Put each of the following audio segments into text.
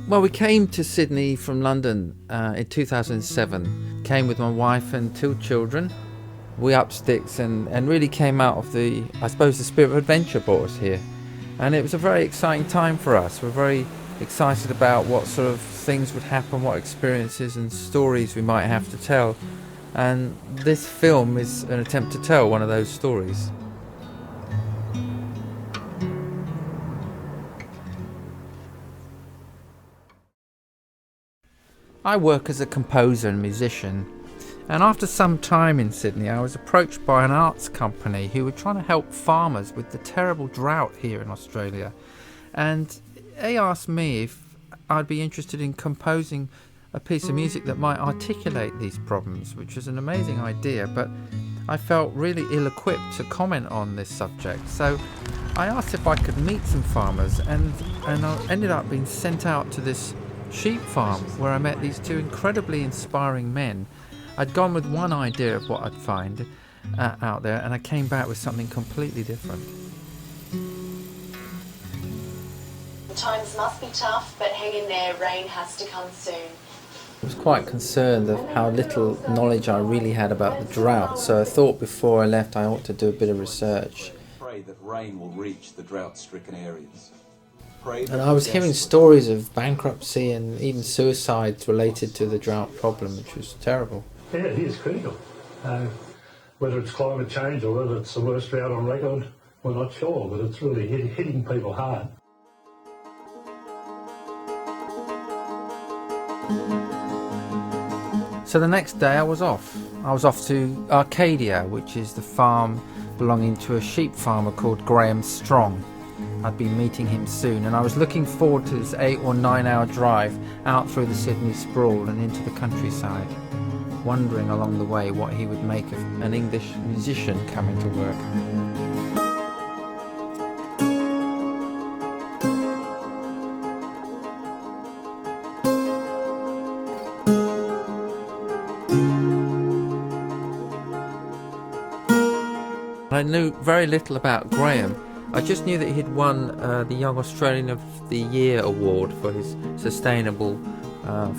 Well, we came to Sydney from London in 2007. Came with my wife and 2 children. We upped sticks and really came out of the spirit of adventure brought us here. And it was a very exciting time for us. We're very excited about what sort of things would happen, what experiences and stories we might have to tell. And this film is an attempt to tell one of those stories. I work as a composer and musician, and after some time in Sydney I was approached by an arts company who were trying to help farmers with the terrible drought here in Australia, and they asked me if I'd be interested in composing a piece of music that might articulate these problems, which was an amazing idea, but I felt really ill-equipped to comment on this subject. So I asked if I could meet some farmers, and I ended up being sent out to this sheep farm where I met these 2 incredibly inspiring men. I'd gone with one idea of what I'd find out there, and I came back with something completely different. The times must be tough, but hang in there, rain has to come soon. I was quite concerned of how little knowledge I really had about the drought, so I thought before I left I ought to do a bit of research. Pray that rain will reach the drought-stricken areas. And I was hearing stories of bankruptcy and even suicides related to the drought problem, which was terrible. Yeah, it is critical. Whether it's climate change or whether it's the worst drought on record, we're not sure, but it's really hitting people hard. So the next day I was off. I was off to Arcadia, which is the farm belonging to a sheep farmer called Graham Strong. I'd be meeting him soon, and I was looking forward to this 8 or 9 hour drive out through the Sydney sprawl and into the countryside, wondering along the way what he would make of an English musician coming to work. I knew very little about Graham. I just knew that he'd won the Young Australian of the Year award for his sustainable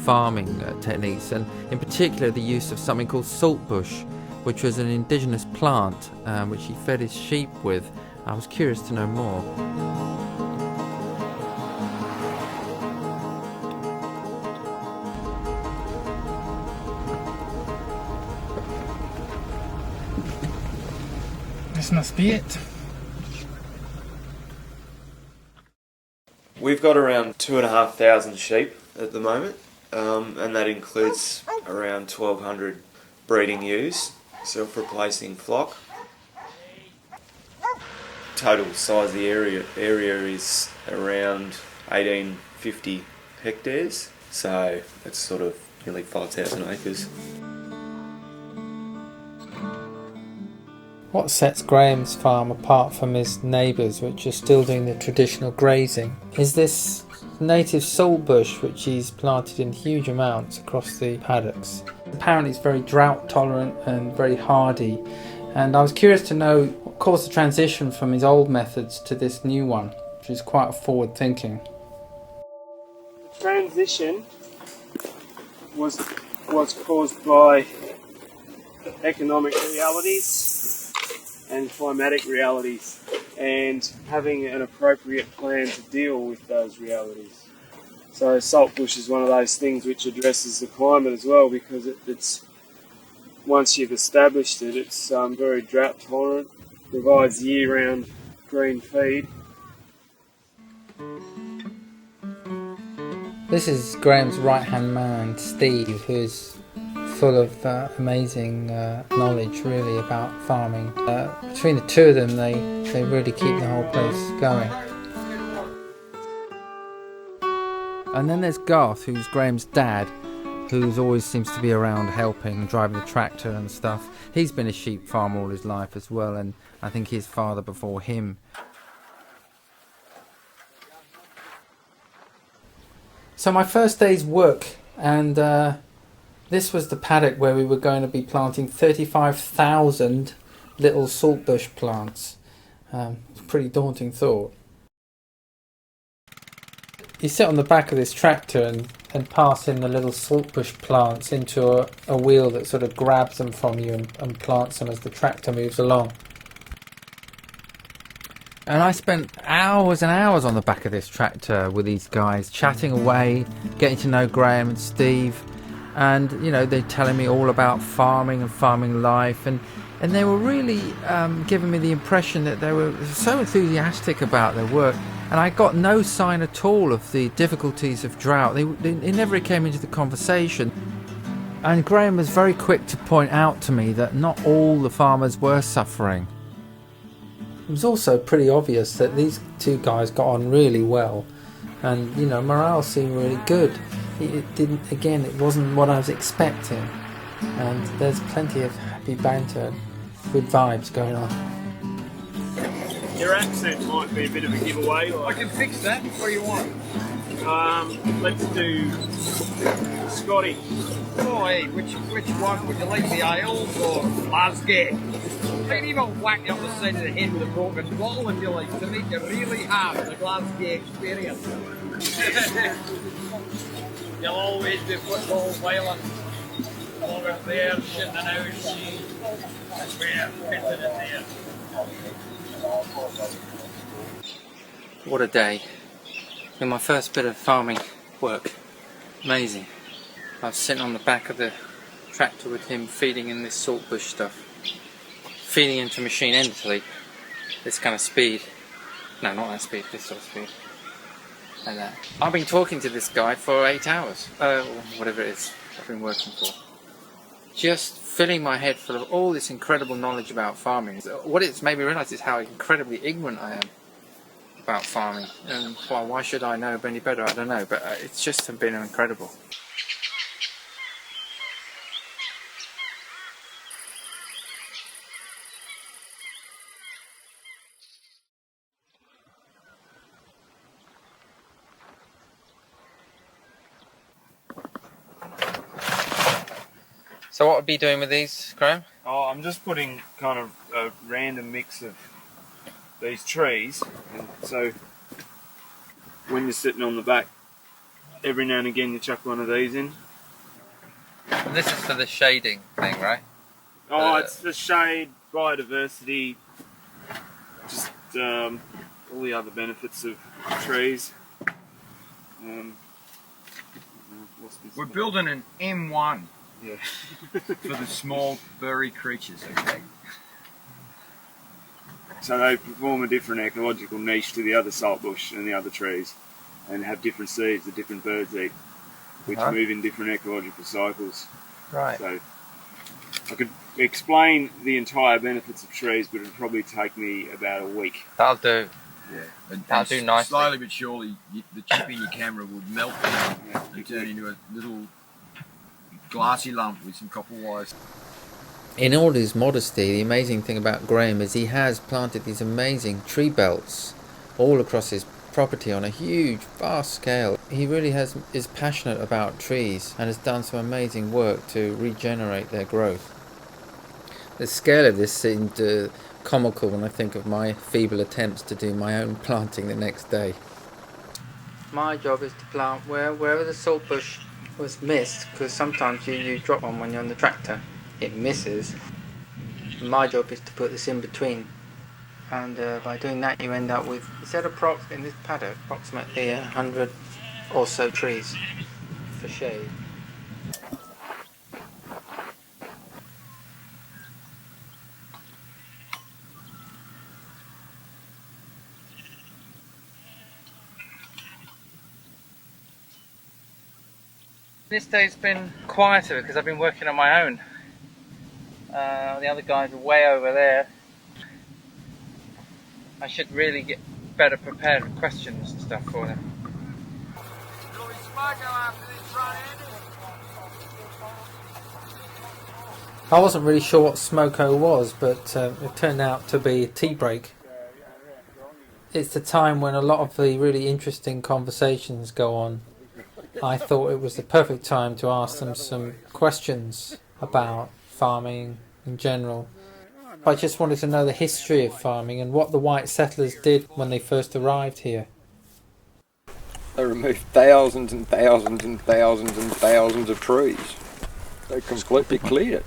farming techniques, and in particular the use of something called saltbush, which was an indigenous plant which he fed his sheep with. I was curious to know more. This must be it. We've got around 2,500 sheep at the moment, and that includes around 1,200 breeding ewes, self-replacing flock. Total size of the area is around 1,850 hectares, so that's sort of nearly 5,000 acres. What sets Graham's farm apart from his neighbours, which are still doing the traditional grazing, is this native saltbush which he's planted in huge amounts across the paddocks. Apparently it's very drought tolerant and very hardy, and I was curious to know what caused the transition from his old methods to this new one, which is quite forward thinking. The transition was caused by economic realities and climatic realities, and having an appropriate plan to deal with those realities. So saltbush is one of those things which addresses the climate as well, because it's once you've established it, it's very drought tolerant, provides year-round green feed. This is Graham's right-hand man, Steve, who's full of amazing knowledge really about farming. Between the 2 of them, they really keep the whole place going. And then there's Garth, who's Graham's dad, who always seems to be around helping, driving the tractor and stuff. He's been a sheep farmer all his life as well, and I think his father before him. So my first day's work, and this was the paddock where we were going to be planting 35,000 little saltbush plants. It's a pretty daunting thought. You sit on the back of this tractor and pass in the little saltbush plants into a wheel that sort of grabs them from you and plants them as the tractor moves along. And I spent hours and hours on the back of this tractor with these guys, chatting away, getting to know Graham and Steve. And, you know, they're telling me all about farming and farming life. And they were really giving me the impression that they were so enthusiastic about their work. And I got no sign at all of the difficulties of drought. It never came into the conversation. And Graham was very quick to point out to me that not all the farmers were suffering. It was also pretty obvious that these two guys got on really well, and you know, morale seemed really good. It wasn't what I was expecting, and there's plenty of happy banter, good vibes going on. Your accent might be a bit of a giveaway. I can fix that. What do you want? Let's do Scotty. Oh, hey, which one? Would you like the Isles or Glasgow? I can even whack you up the side of the head with a broken bottle if you like, to make you really have the Glasgow experience. You'll always be football violent. Over there, shitting an hour sheet. That's where fitting in there. What a day. In my first bit of farming work. Amazing. I was sitting on the back of the tractor with him feeding in this saltbush stuff. Feeding into machine endlessly. This kind of speed. No, not that speed, this sort of speed. Like that. I've been talking to this guy for 8 hours. Or whatever it is I've been working for. Just filling my head full of all this incredible knowledge about farming. What it's made me realise is how incredibly ignorant I am about farming. And why should I know any better? I don't know, but it's just been incredible. So what would be doing with these, Graham? Oh, I'm just putting kind of a random mix of these trees, and so when you're sitting on the back, every now and again you chuck one of these in. And this is for the shading thing, right? Oh, it's the shade, biodiversity, just all the other benefits of trees. We're building an M1 Yeah. for the small furry creatures, okay? So they perform a different ecological niche to the other saltbush and the other trees, and have different seeds that different birds eat, which move in different ecological cycles. Right. So I could explain the entire benefits of trees, but it would probably take me about a week. That'll do. Yeah. And That'll do nicely. Slowly but surely, the chip in your camera would melt down and turn into a little glassy lump with some copper wires. In all his modesty, the amazing thing about Graham is he has planted these amazing tree belts all across his property on a huge, vast scale. He really is passionate about trees and has done some amazing work to regenerate their growth. The scale of this seemed comical when I think of my feeble attempts to do my own planting the next day. My job is to plant wherever the saltbush was missed, because sometimes you drop one when you're on the tractor. It misses. My job is to put this in between, and by doing that you end up with, in this paddock, approximately 100 or so trees for shade. This day's been quieter because I've been working on my own. The other guys are way over there. I should really get better prepared with questions and stuff for them. I wasn't really sure what Smoko was, but it turned out to be a tea break. It's the time when a lot of the really interesting conversations go on. I thought it was the perfect time to ask them some questions about farming in general. I just wanted to know the history of farming and what the white settlers did when they first arrived here. They removed thousands and thousands and thousands and thousands of trees. They completely cleared it.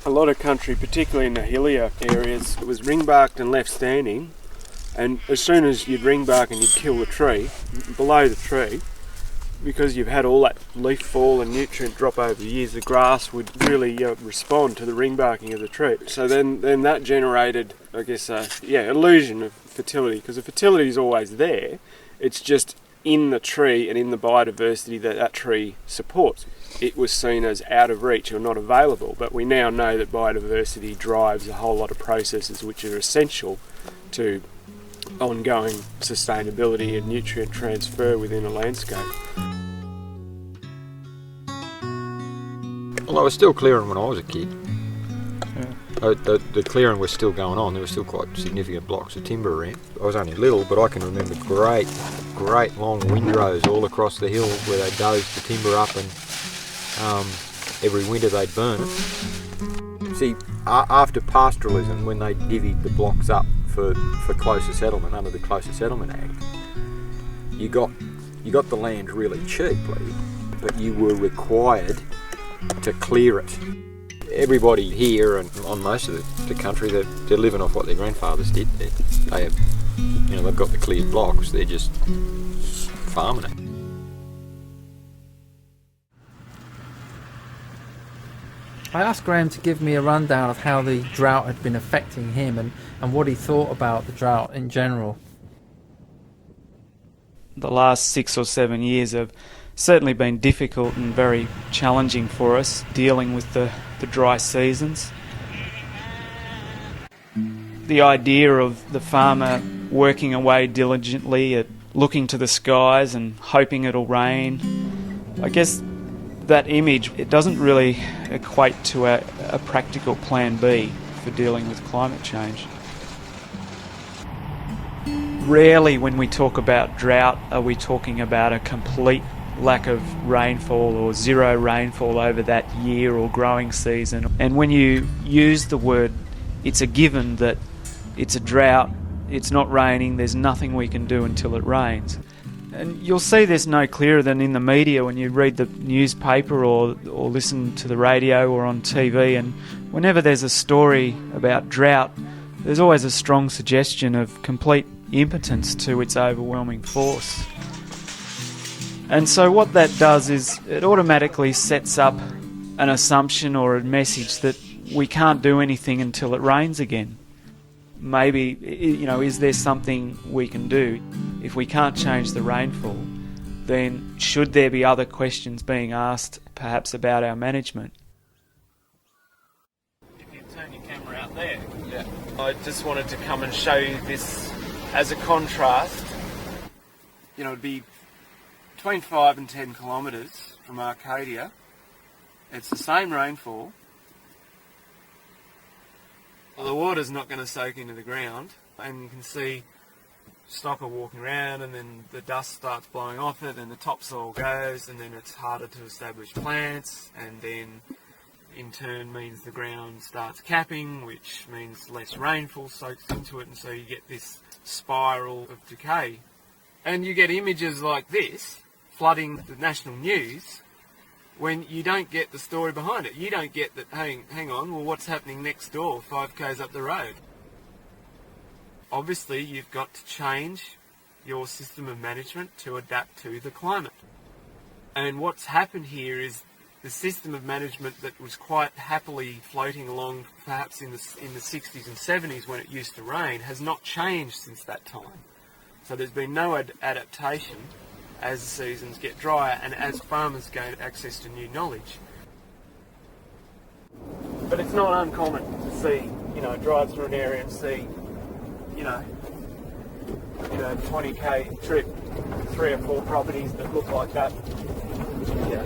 A lot of country, particularly in the hillier areas, it was ringbarked and left standing, and as soon as you'd ringbark and you'd kill the tree, below the tree, because you've had all that leaf fall and nutrient drop over the years, the grass would really respond to the ringbarking of the tree. So then that generated, I guess, illusion of fertility, because the fertility is always there. It's just in the tree and in the biodiversity that tree supports. It was seen as out of reach or not available, but we now know that biodiversity drives a whole lot of processes which are essential to ongoing sustainability and nutrient transfer within a landscape. Well, I was still clearing when I was a kid. The clearing was still going on. There were still quite significant blocks of timber around. I was only little, but I can remember great long windrows all across the hill where they dozed the timber up, and every winter they'd burn it. See, after pastoralism, when they divvied the blocks up for closer settlement under the Closer Settlement Act, you got the land really cheaply, but you were required to clear it. Everybody here and on most of the country, they're living off what their grandfathers did. They have, they've got the cleared blocks. They're just farming it. I asked Graham to give me a rundown of how the drought had been affecting him and what he thought about the drought in general. The last 6 or 7 years have certainly been difficult and very challenging for us, dealing with the dry seasons. The idea of the farmer working away diligently at looking to the skies and hoping it'll rain, I guess that image, it doesn't really equate to a practical plan B for dealing with climate change. Rarely when we talk about drought are we talking about a complete lack of rainfall or zero rainfall over that year or growing season. And when you use the word, it's a given that it's a drought, it's not raining, there's nothing we can do until it rains. And you'll see this no clearer than in the media when you read the newspaper or listen to the radio or on TV, and whenever there's a story about drought, there's always a strong suggestion of complete impotence to its overwhelming force. And so what that does is it automatically sets up an assumption or a message that we can't do anything until it rains again. Maybe, is there something we can do? If we can't change the rainfall, then should there be other questions being asked, perhaps about our management? If you turn your camera out there. Yeah. I just wanted to come and show you this as a contrast. It'd be between 5 and 10 kilometres from Arcadia. It's the same rainfall. Well, the water's not going to soak into the ground, and you can see stock are walking around, and then the dust starts blowing off it, and the topsoil goes, and then it's harder to establish plants, and then in turn means the ground starts capping, which means less rainfall soaks into it, and so you get this spiral of decay. And you get images like this flooding the national news when you don't get the story behind it. You don't get that, hang on, well, what's happening next door, 5 k's up the road? Obviously, you've got to change your system of management to adapt to the climate. And what's happened here is the system of management that was quite happily floating along perhaps in the 60s and 70s when it used to rain has not changed since that time. So there's been no adaptation as the seasons get drier and as farmers gain access to new knowledge. But it's not uncommon to see, drive through an area and see, 20k trip, 3 or 4 properties that look like that. Yeah.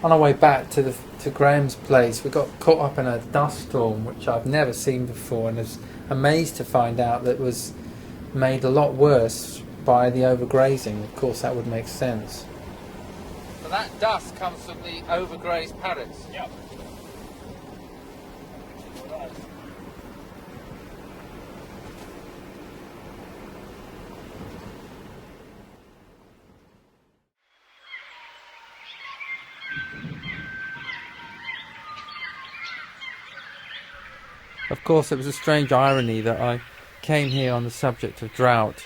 On our way back to Graham's place, we got caught up in a dust storm, which I've never seen before, and was amazed to find out that it was made a lot worse by the overgrazing. Of course, that would make sense. So that dust comes from the overgrazed paddocks? Yep. Of course, it was a strange irony that I came here on the subject of drought,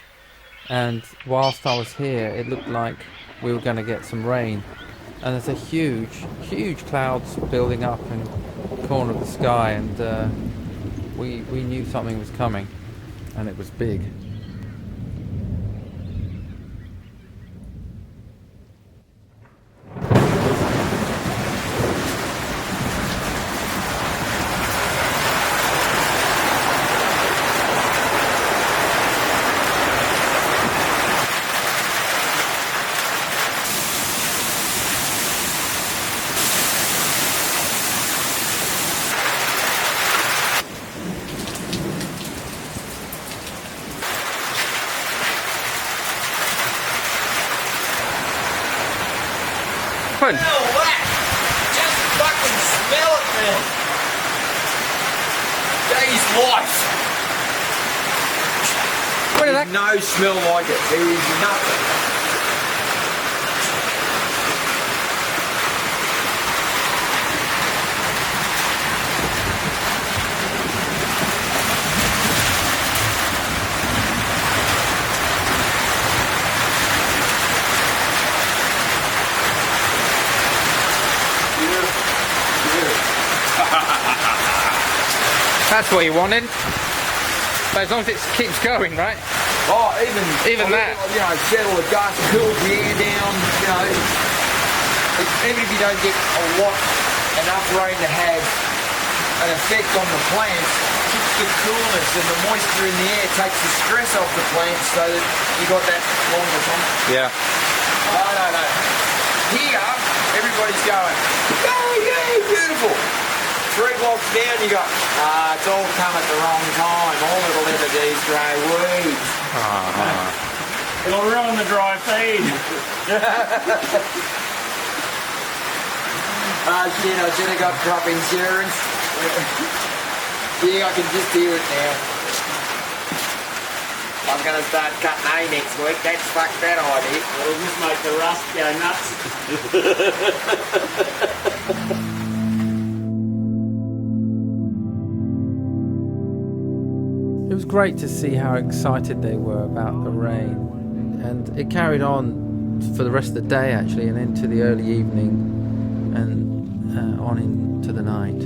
and whilst I was here, it looked like we were going to get some rain. And there's a huge clouds building up in the corner of the sky, and we knew something was coming, and it was big. Smell that! Just fucking smell it, man! Day's life! There's no smell like it. There is nothing. That's what you wanted. But as long as it keeps going, right? Oh, even that. You know, settle the dust, cool the air down, you know. Even if you don't get enough rain to have an effect on the plants, keeps the coolness and the moisture in the air, takes the stress off the plants so that you got that longer time. Yeah. No. Here, everybody's going, yay, beautiful. 3 blocks down, you go, it's all come at the wrong time. All it'll ever do is grow weeds. It'll ruin the dry feed. Shit, I should have got crop insurance. Yeah, I can just hear it now. I'm going to start cutting hay next week. That's fuck that idea. It'll just make the rust go nuts. It was great to see how excited they were about the rain, and it carried on for the rest of the day actually, and into the early evening, and on into the night.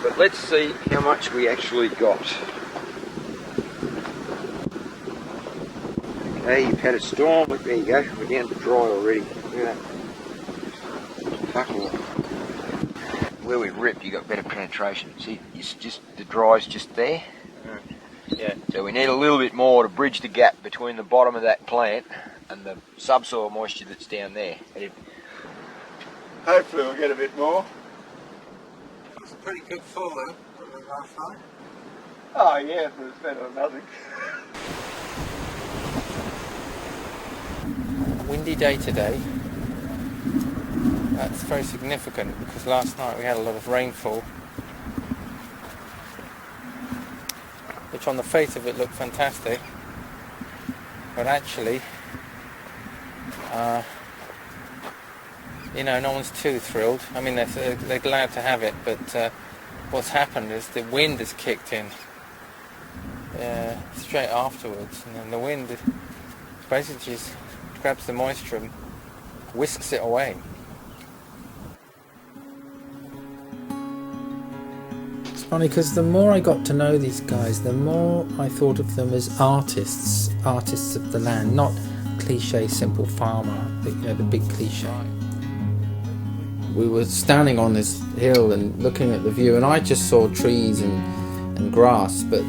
But let's see how much we actually got. Okay, you've had a storm. There you go. We're down to dry already. Look at that. Fuck all. Where we've ripped, you got better penetration. See, it's just the dry's just there. Yeah. So we need a little bit more to bridge the gap between the bottom of that plant and the subsoil moisture that's down there. Hopefully we'll get a bit more. It's a pretty good fall though, last night. Oh yeah, but it's better than nothing. Windy day today. That's very significant because last night we had a lot of rainfall, which on the face of it looked fantastic, but actually you know, no one's too thrilled. I mean, they're glad to have it, but what's happened is the wind has kicked in straight afterwards, and then the wind basically just grabs the moisture and whisks it away. It's funny because the more I got to know these guys, the more I thought of them as artists of the land, not cliche simple farmer, the big cliche. We were standing on this hill and looking at the view, and I just saw trees and grass, but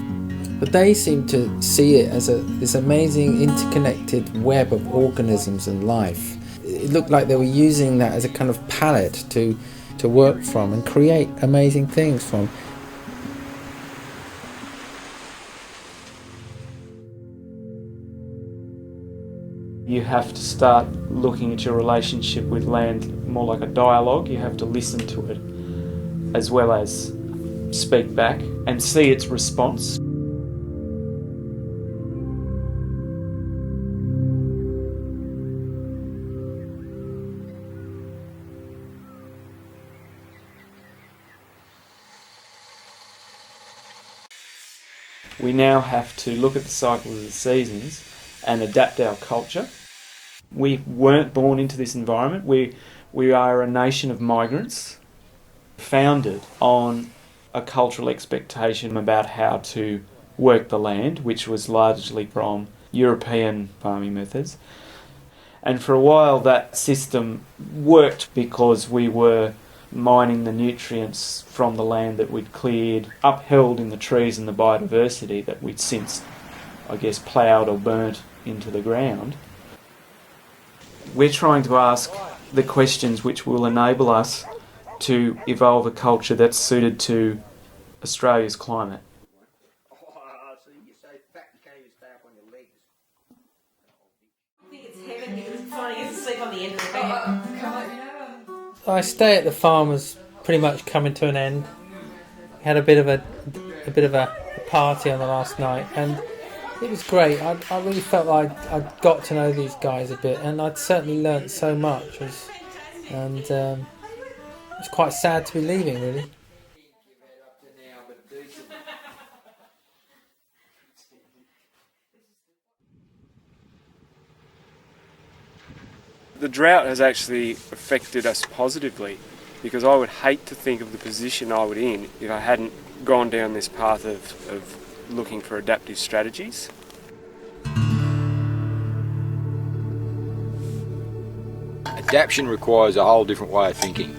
they seemed to see it as this amazing interconnected web of organisms and life. It looked like they were using that as a kind of palette to work from and create amazing things from. You have to start looking at your relationship with land more like a dialogue. You have to listen to it as well as speak back and see its response. We now have to look at the cycle of the seasons and adapt our culture. We weren't born into this environment. We are a nation of migrants, founded on a cultural expectation about how to work the land, which was largely from European farming methods. And for a while that system worked because we were mining the nutrients from the land that we'd cleared, upheld in the trees and the biodiversity that we'd since, I guess, ploughed or burnt into the ground. We're trying to ask the questions which will enable us to evolve a culture that's suited to Australia's climate. I stay at the farm was pretty much coming to an end. We had a bit of a party on the last night, and it was great. I really felt like I'd got to know these guys a bit, and I'd certainly learnt so much. And it's quite sad to be leaving, really. The drought has actually affected us positively, because I would hate to think of the position I would be in if I hadn't gone down this path of looking for adaptive strategies. Adaptation requires a whole different way of thinking.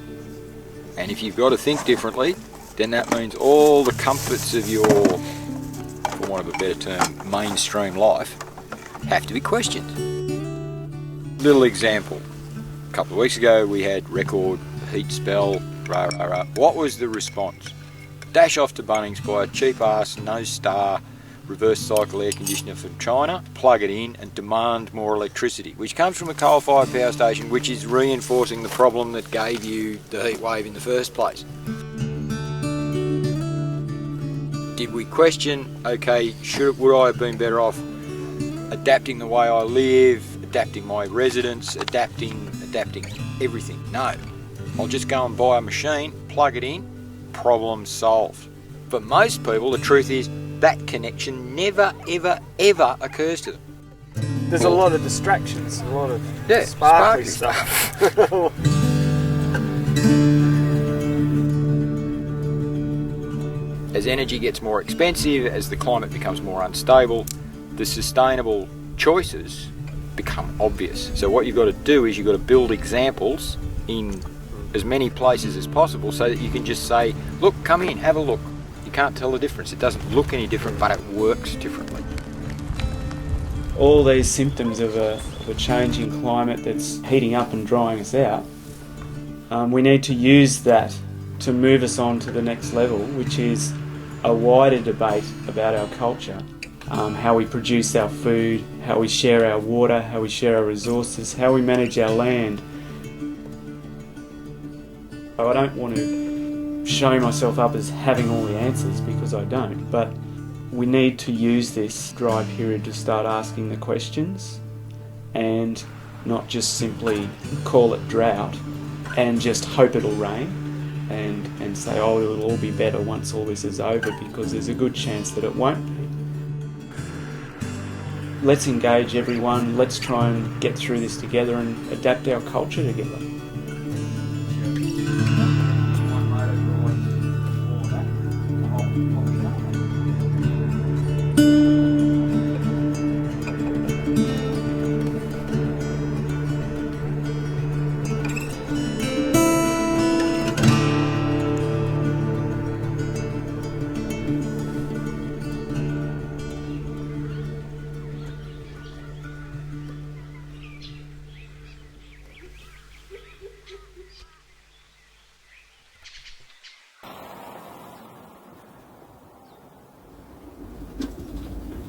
And if you've got to think differently, then that means all the comforts of your, for want of a better term, mainstream life have to be questioned. Little example. A couple of weeks ago we had record heat spell, rah rah rah. What was the response? Dash off to Bunnings, buy a cheap ass, no star, reverse cycle air conditioner from China, plug it in and demand more electricity, which comes from a coal-fired power station, which is reinforcing the problem that gave you the heat wave in the first place. Did we question, okay, would I have been better off adapting the way I live, adapting my residence, adapting everything? No. I'll just go and buy a machine, plug it in, problem solved. For most people, the truth is that connection never, ever, ever occurs to them. There's a lot of distractions, a lot of sparkly stuff. As energy gets more expensive, as the climate becomes more unstable, the sustainable choices become obvious. So what you've got to do is you've got to build examples in as many places as possible so that you can just say, look, come in, have a look. You can't tell the difference. It doesn't look any different, but it works differently. All these symptoms of a changing climate that's heating up and drying us out, we need to use that to move us on to the next level, which is a wider debate about our culture, how we produce our food, how we share our water, how we share our resources, how we manage our land. I don't want to show myself up as having all the answers, because I don't, but we need to use this dry period to start asking the questions and not just simply call it drought and just hope it'll rain and say, oh, it'll all be better once all this is over, because there's a good chance that it won't be. Let's engage everyone, let's try and get through this together and adapt our culture together.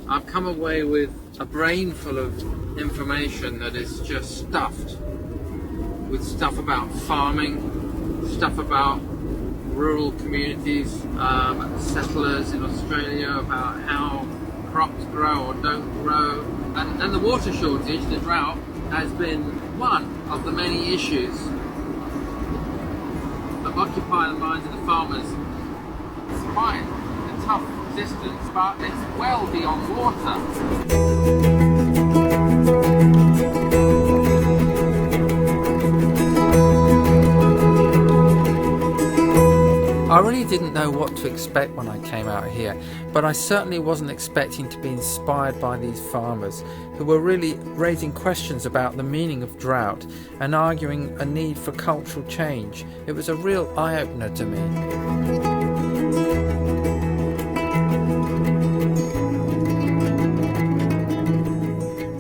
I've come away with a brain full of information that is just stuffed with stuff about farming, stuff about rural communities, settlers in Australia, about how crops grow or don't grow. And the water shortage, the drought, has been one of the many issues that occupy the minds of the farmers. It's quite a tough distance, but it's well beyond water. I really didn't know what to expect when I came out here, but I certainly wasn't expecting to be inspired by these farmers who were really raising questions about the meaning of drought and arguing a need for cultural change. It was a real eye-opener to me.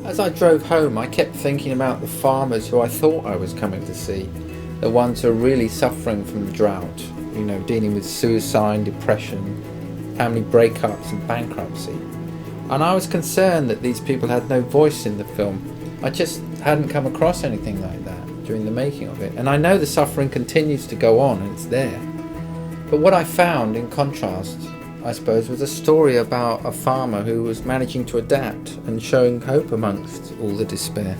As I drove home, I kept thinking about the farmers who I thought I was coming to see, the ones who are really suffering from the drought, you know, dealing with suicide, depression, family breakups and bankruptcy. And I was concerned that these people had no voice in the film. I just hadn't come across anything like that during the making of it. And I know the suffering continues to go on, and it's there. But what I found, in contrast, I suppose, was a story about a farmer who was managing to adapt and showing hope amongst all the despair.